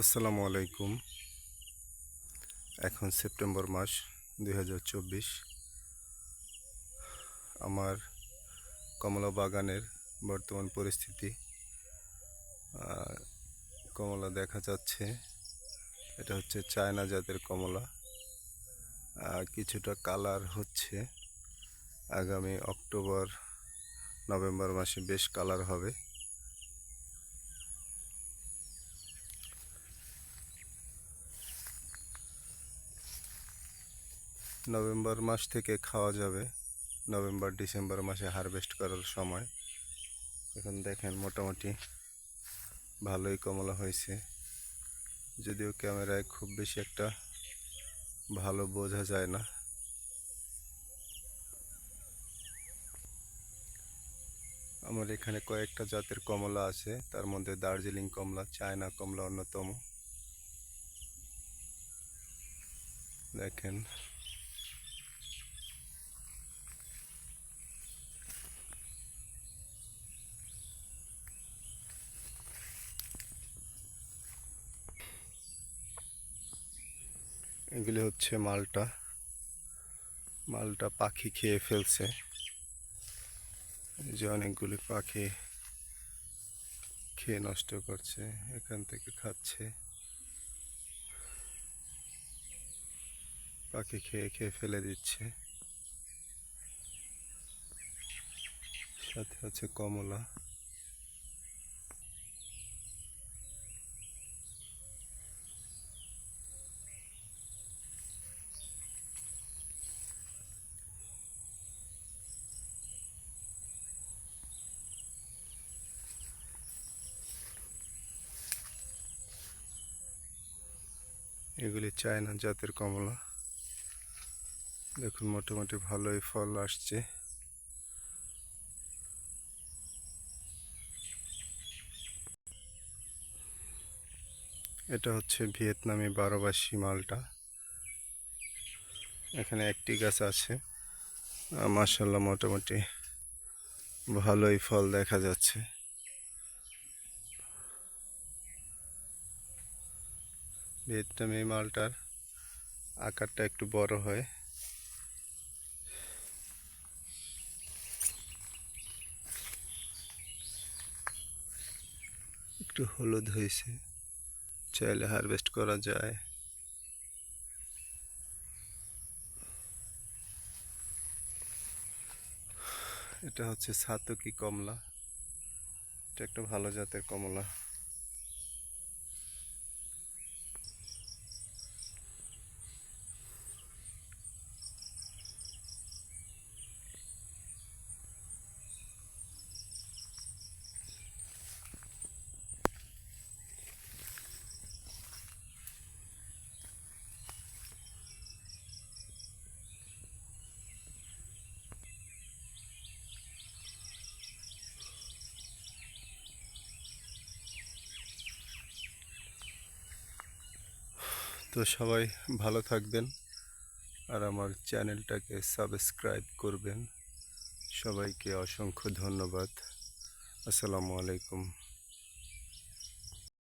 আসসালামু আলাইকুম। এখন সেপ্টেম্বর মাস 2024। আমার কমলা বাগানের বর্তমান পরিস্থিতি, কমলা দেখা যাচ্ছে। এটা হচ্ছে চায়না জাতের কমলা। কিছুটা কালার হচ্ছে। আগামী অক্টোবর নভেম্বর মাসে বেশ কালার হবে। নভেম্বর মাস থেকে খাওয়া যাবে। নভেম্বর ডিসেম্বর মাসে হারভেস্ট করার সময়। এখন দেখেন মোটামুটি ভালোই কমলা হয়েছে, যদিও ক্যামেরায় খুব বেশি একটা ভালো বোঝা যায় না। আমার এখানে কয়েকটা জাতের কমলা আছে, তার মধ্যে দার্জিলিং কমলা, চায়না কমলা অন্যতম। দেখেন এগুলি হচ্ছে মালটা। মালটা পাখি খেয়ে ফেলছে, এই যে অনেকগুলি পাখি খেয়ে নষ্ট করছে, এখান থেকে খাচ্ছে। পাখি খেয়ে খেয়ে ফেলে দিচ্ছে। সাথে আছে কমলা। এগুলি চায়না জাতের কমলা। দেখুন মোটামুটি ভালোই ফল আসছে। এটা হচ্ছে ভিয়েতনামি 12 মালটা। এখানে একটি গাছ আছে, মাশাআল্লাহ মোটামুটি ভালোই ফল দেখা যাচ্ছে। ভিয়েতনামি মালটার আকারটা একটু বড় হয়। একটু হলুদ হয়েছে, চাইলে হারভেস্ট করা যায়। এটা হচ্ছে সাতকি কমলা। এটা একটা ভালো জাতের কমলা। তো সবাই ভালো থাকবেন, আর আমার চ্যানেলটাকে সাবস্ক্রাইব করবেন। সবাইকে অসংখ্য ধন্যবাদ। আসসালামু আলাইকুম।